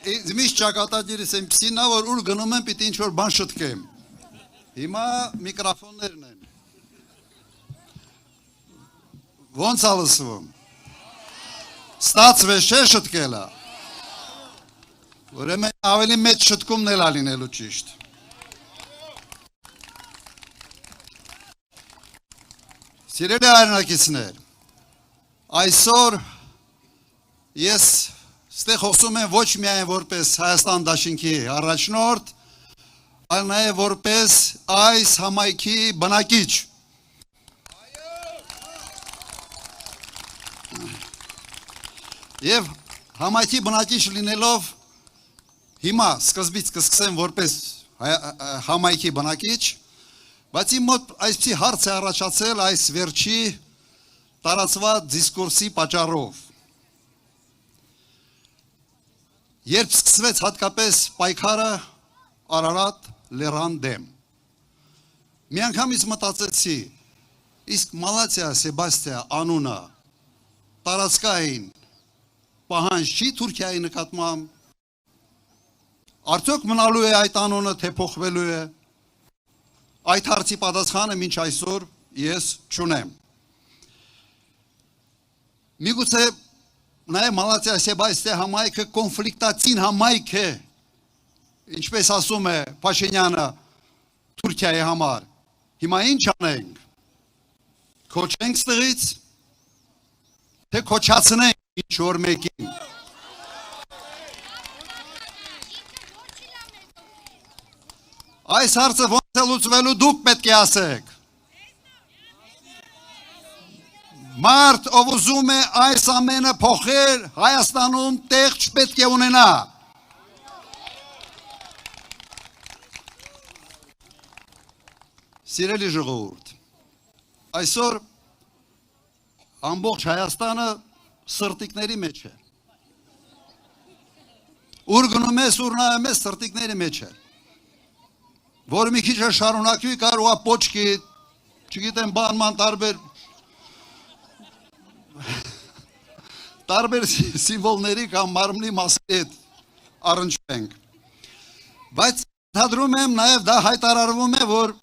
Միշտ ճակատագիրս այնպեսին է, որ ուր գնում եմ պիտի ինչ-որ բան շտկեմ։ Հիմա միկրոֆոններն են։ Ոնց ա լսվում։ Ստացվեց չէ շտկելը։ Ուրեմն ավելի մեծ շտկումն էլ ա լինելու ճիշտ։ Սիրելի հայրենակիցներ, այսօր ես ստեղ խոսում եմ ոչ միայն որպես Հայաստան դաշինքի առաջնորդ, այլ նաև որպես այս համայնքի բնակիչ։ Եվ համայնքի բնակիչ լինելով հիմա սկզբից կսկսեմ որպես համայնքի բնակիչ, բայց իմ մոտ այսպիսի հարց է առաջացել այս վերջի տարածված դիսկուրսի պատճառով։ Երբ սկսվեց հատկապես պայքարը Արարատ լեռան դեմ, մի անգամից մտածեցի, իսկ Մալաթիա Սեբաստիա անունը տարածքային պահանջ չի Թուրքիայի նկատմամբ, արդյոք մնալու է այդ անունը, թե փոխվելու է, այդ հարցի պատասխանը մինչ այսօր ես չունեմ։ Միգուցե նաև Մալաթիա Սեբաստիա համայնքը կոնֆլիկտացին համայնք է, ինչպես ասում է Փաշինյանը Թուրքիայի համար։ Հիմա ինչ անենք։ Քոչենք ստղից, թե քոչացնենք ինչ որ մեկին։ Այս հարցը ոնց է լուծվելու դուք պետք է ասեք։ Մարդ ով ուզում է այս ամենը փոխել, Հայաստանում տեղ չպետք է ունենա։ Սիրելի ժողովուրդ, այսօր ամբողջ Հայաստանը սրտիկների մեջ է։ Ուր գնում ես, ուր նայում ես, սրտիկների մեջ է։ Որ մի քիչ շարունակվի կարող է պոչկի, չգիտեմ, բանման տարբեր սիմվոլների կամ մարմնի մասերի հետ առնչվենք։ Բայց ընդհանրում եմ նաև դա հայտարարվում է, որ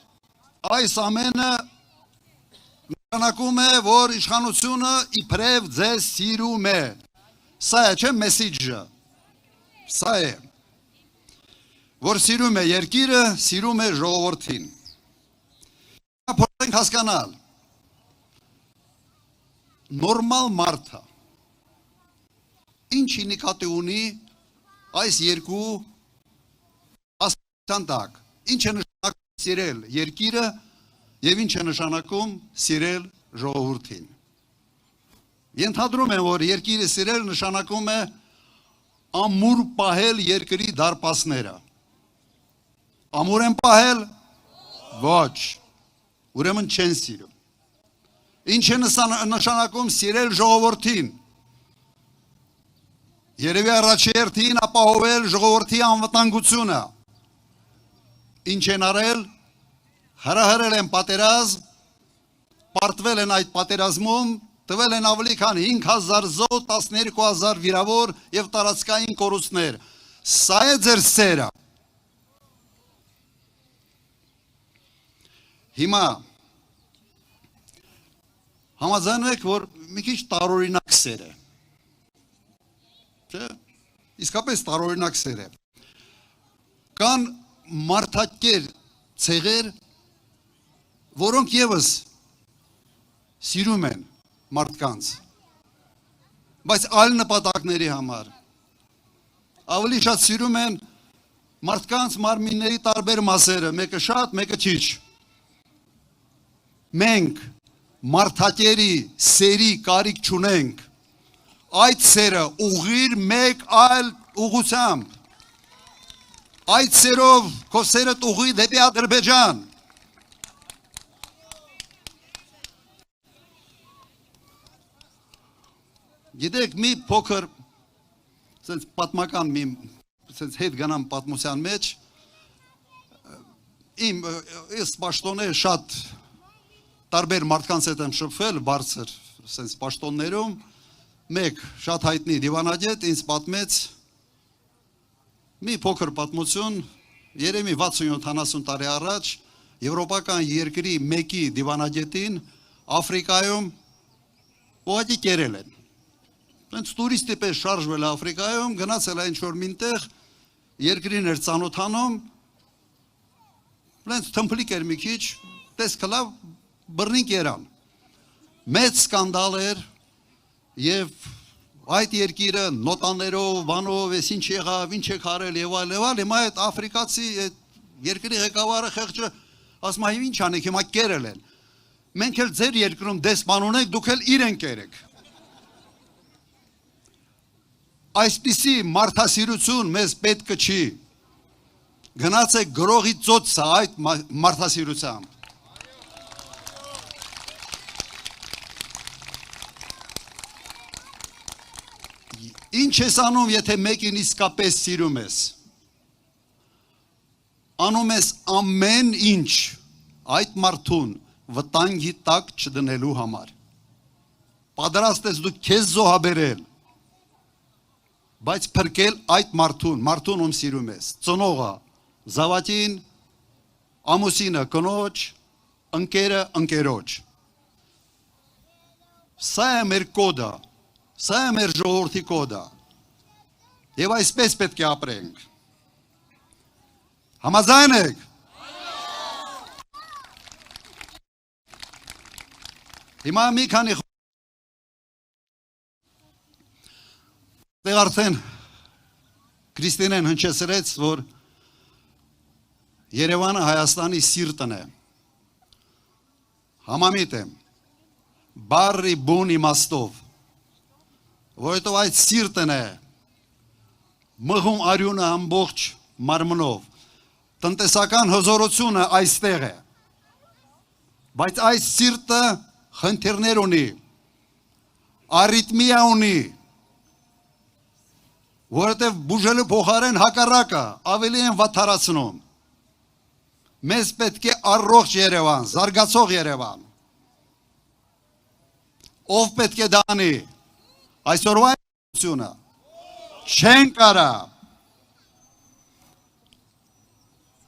այս ամենը նշանակում է, որ իշխանությունը իբրև ձեզ սիրում է։ Սա է, չէ՞, մեսիջը։ Սա է։ Որ սիրում է երկիրը, սիրում է ժողովրդին։ Փորձենք հասկանալ։ Նորմալ մարդը ինչի նկատի ունի այս երկու ասացան տակ, ինչ է նշանակում սիրել երկիրը և ինչ է նշանակում սիրել ժողովրդին։ Ենթադրում եմ, որ երկիրը սիրել նշանակում է ամուր պահել երկրի դարպասները։ Ամուր են պահել, ոչ, ուրեմն չեն սիրում։ Ինչ է նշանակում սիրել ժողովրդին։ Երևի առաջերտին ապահովել ժողովրդի անվտանգությունը։ Ինչ են արել, հրահրել են պատերազմ, պարտվել են այդ պատերազմում, տվել են ավելի քան 5000 զոհ, 12000 վիրավոր և տարածքային կորուստներ։ Սա է ձեր սերը։ Հիմա համաձայնվեք, որ մի քիչ տարօրինակ սեր է։ Չէ՞։ Իսկապես տարօրինակ սեր է։ Կան մարդակեր ցեղեր, որոնք ևս սիրում են մարդկանց, բայց այլ նպատակների համար։ Ավելի շատ սիրում են մարդկանց մարմինների տարբեր մասերը, մեկը շատ, մեկը քիչ։ Մենք մարդակերի սերի կարիք չունենք, այդ սերը ուղղիր մեկ այլ ուղղությամբ, այդ սերով քո սերդ ուղղի դեպի Ադրբեջան։ Գիտեք, մի փոքր պատմական մի հետ գնամ պատմության մեջ, ես պաշտոններ շատ տարբեր մարդկանց հետ եմ շփվել, բարձր պաշտոններում, մեկ շատ հայտնի դիվանագետ ինձ պատմեց մի փոքր պատմություն, երեմի 67-70 տարի առաջ եվրոպական երկրի մեկի դիվանագետին Աֆրիկայում ուղղակի կերել են։ Հենց տուրիստի պես շարժվել Աֆրիկայում, գնացել է ինչ-որ մինտեղ, երկրին էր ծանոթանում, հենց թմփլիկ էր մի քիչ, տեսքը լավ, բռնիկ երան։ Մեծ սկանդալ էր եւ այդ երկիրը նոտաներով, բանով, ես ինչ եղավ, ինչ եք արել եւ այլ, հիմա այդ աֆրիկացի երկրի ղեկավարը խեղճը ասում է ինչ անեք, հիմա կերել են։ Մենք էլ ձեր երկրում դեսպան ունենք, դուք էլ իրեն կերեք։ Այսպիսի մարդասիրություն մեզ պետք չի։ Գնացեք գրողի ծոցը այդ մարդասիրությամբ։ Ինչ ես անում, եթե մեկին իսկապես սիրում ես։ Անում ես ամեն ինչ այդ մարդուն վտանգի տակ չդնելու համար։ Պատրաստ ես դու քեզ զոհաբերել, բայց փրկել այդ մարդուն ում սիրում ես, ծնողը, զավակին, ամուսինը, կնոջ, ընկերը, ընկերոջ։ Սա է մեր կոդը, սա է մեր ժողովրդի կոդը։ Եվ այսպես պետք է ապրենք։ Համաձայն եք։ Հիմա մի քանի արդեն Քրիստինեն հնչեցրեց, որ Երևանը Հայաստանի սիրտն է։ Համամիտ եմ, բարի բուն իմաստով, որովհետև այդ սիրտն է, մղում արյունը ամբողջ մարմնով, տնտեսական հզորությունը այստեղ է, բայց այս սիրտը խնդիրներ ունի, արիթմիա ունի, որովհետև բուժելու փոխարեն հակառակը ավելի են վատթարացնում։ Մեզ պետք է առողջ Երևան, զարգացող Երևան։ Ով պետք է դա անի։ Այսօրվա ինքնությունը չեն կարա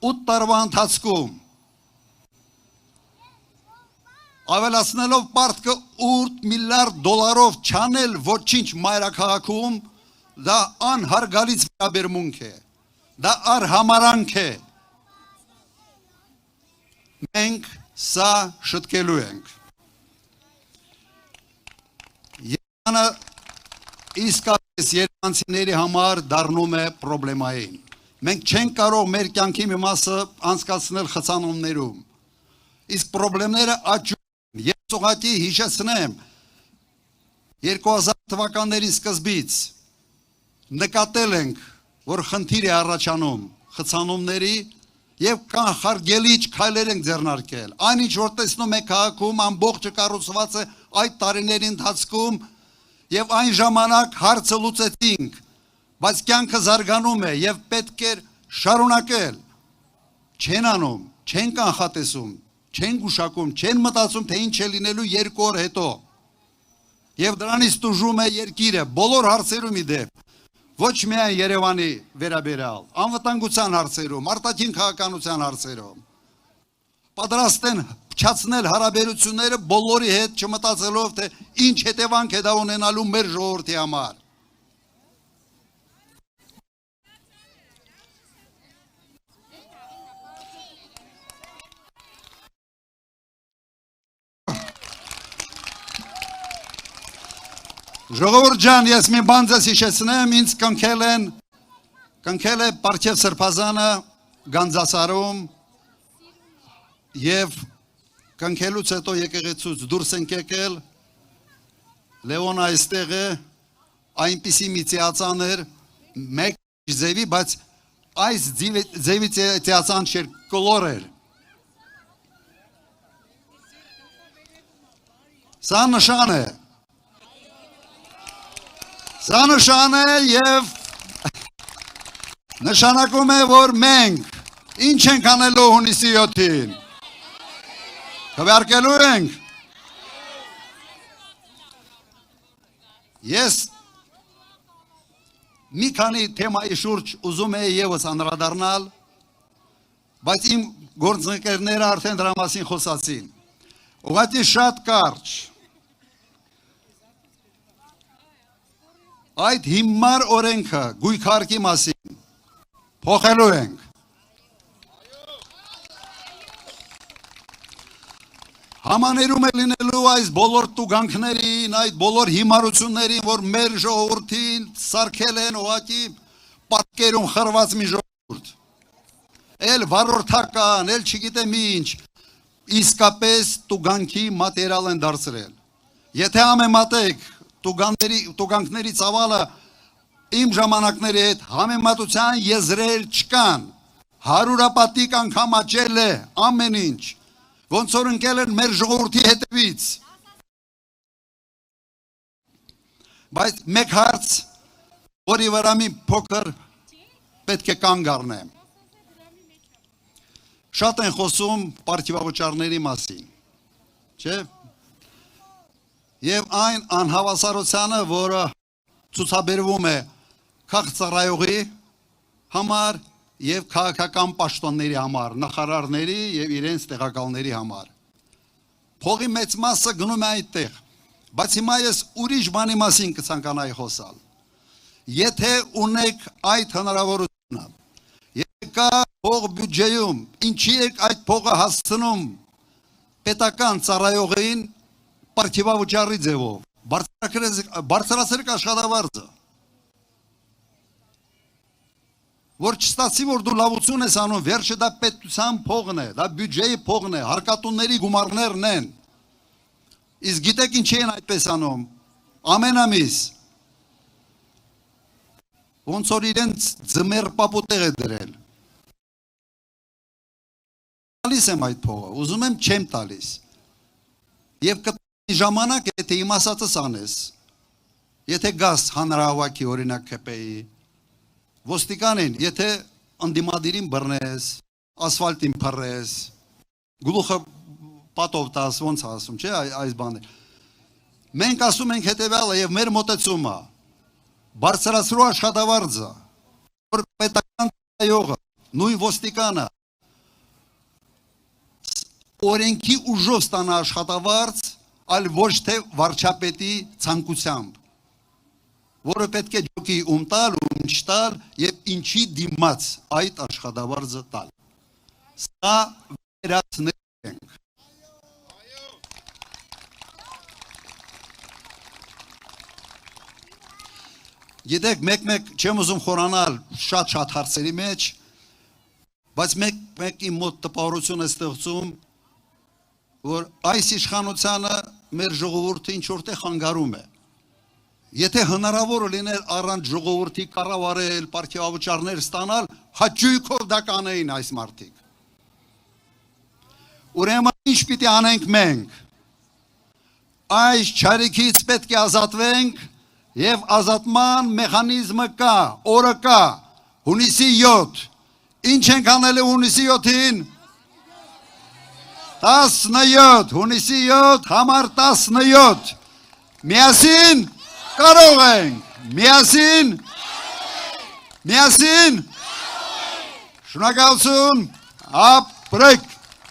8 տարվա ընթացքում ավելացնելով պարտքը 8 միլիարդ դոլարով չանել ոչինչ մայրաքաղաքում, դա անհարգալից վերաբերմունք է, դա արհամարանք է։ Մենք սա շտկելու ենք։ Երևանը իսկապես երևանցիների համար դառնում է պրոբլեմային։ Մենք չենք կարող մեր կյանքի մի մասը անցկացնել խցանումներում։ Իսկ պրոբլեմները աճում են։ Ես ուղղակի հիշեցնեմ 2000 թվականների սկզբից նկատել ենք, որ խնդիր է առաջանում խցանումների եւ կանխարգելիչ քայլեր ենք ձեռնարկել։ Այնինչ որ տեսնում եք քաղաքում ամբողջը կառուցված է այդ տարիների ընթացքում եւ այն ժամանակ հարցը լուծեցինք, բայց կյանքը զարգանում է եւ պետք է շարունակել։ Չեն անում, չեն կանխատեսում, չեն գուշակում, չեն մտածում, թե ինչ է լինելու 2 օր հետո։ Եվ դրանից տուժում է երկիրը բոլոր հարցերում իդեպ։ Ոչ միայն Երևանի վերաբերյալ, անվտանգության հարցերում, արտաքին քաղաքականության հարցերում։ Պատրաստ են փչացնել հարաբերությունները բոլորի հետ չմտածելով, թե ինչ հետևանք է դա ունենալու մեր ժողովրդի համար։ Ժողովուրդ ջան, ես մի բան ձեզ հիշեցնեմ, ինձ կնքել է Պարքև Սրբազանը Գանձասարում եւ կնքելուց հետո եկեղեցուց դուրս ենք եկել, Լևոնը այստեղ է, այնպիսի մի ծիածան էր, մեկ ձևի, բայց այս ձևի ծիածան չէր, կլոր էր։ Սա նշան է։ Սա նշան է և նշանակում է, որ մենք ինչ ենք անելու հունիսի 7-ին։ Քվեարկելու ենք։ Ես մի քանի թեմայի շուրջ ուզում էի եւս անդրադառնալ, բայց իմ գործընկերները արդեն դրա մասին խոսացին։ Ուղղակի շատ կարճ այդ հիմար օրենքը գույքարկի մասին փոխելու ենք։ Համաներում է լինելու այս բոլոր տուգանքներին, այդ բոլոր հիմարություններին, որ մեր ժողովրդին սարքել են ուղղակի պատկերում խրված մի ժողովուրդ։ Էլ վարորդական, էլ չգիտեմ ինչ, իսկապես տուգանքի մատերիալ են դարձրել։ Եթե համեմատեք տուգանքների ծավալը իմ ժամանակների հետ համեմատության եզրեր չկան, հարյուրապատիկ անգամ աճել է ամեն ինչ, ոնց որ ընկել են մեր ժողովրդի հետևից։ Բայց մեկ հարց, որի վրա մի փոքր պետք է կանգ առնեմ։ Շատ են խոսում պարգևավճարների մասին, չէ՞։ Եվ այն անհավասարությանը, որը ցուցաբերվում է քաղաքացիների համար եւ քաղաքական պաշտոնների համար, նախարարների եւ իրենց տեղակալների համար։ Փողի մեծ մասը գնում է այդտեղ, բայց հիմա ես ուրիշ բանի մասին կցանկանայի խոսալ։ Եթե ունեք այդ հնարավորությունը, եթե կա փող բյուջեում, ինչի եք այդ փողը հասցնում պետական ծառայողին պարգևավճարի ձևով, բարձրացրեք աշխատավարձը, որ չստացի, որ դու լավություն ես անում, վերջը դա պետության փողն է, դա բյուջեի փողն է, հարկատունների գումարներն են։ Իսկ գիտեք ինչի են այդպես անում, ամեն ամիս, ոնց որ իրենց ձմեր պապուտեղ է դրել։ Տալիս եմ այդ փողը, ուզում եմ չեմ տալիս։ Եվ կտանի ժամանակ, եթե իմ ասածս անես, եթե գաս հանրահավաքի օրինակ ԿՊ-ի, ոստիկանին, եթե ընդդիմադիրին բռնես, ասֆալտին փռես, գլուխը պատով տաս, ոնց ասում, չէ, այս բաներ։ Մենք ասում ենք հետևյալը եւ մեր մոտեցումը, բարձրացրու աշխատավարձը, որ պետական ծառայողը, նույն ոստիկանը օրենքի ուժով ստանա աշխատավարձ, այլ ոչ թե վարչապետի ցանկությամբ, որը պետք է ջոկի տալ, չտալ եւ ինչի դիմաց այդ աշխատավարձը տալ։ Սա վերացնել ենք։ Գիտեք, մեկ չեմ ուզում խորանալ շատ հարցերի մեջ, բայց մեկ իմ մոտ տպավորություն է ստեղծում, որ այս իշխանությանը մեր ժողովուրդը ինչ որտեղ խանգարում է։ Եթե հնարավոր լիներ առանց ժողովրդի կառավարել, պարգևավճարներ ստանալ, հաճույքով դա կանեին այս մարդիկ։ Ուրեմն ինչ պիտի անենք մենք։ Այս չարիքից պետք է ազատվենք եւ ազատման մեխանիզմը կա, օրը կա, հունիսի 7։ Ինչ ենք անելու հունիսի 7-ին։ 17, հունիսի 7, համար 17։ Միասին կարող ենք, միասին, շնորհակալություն, ապրեք։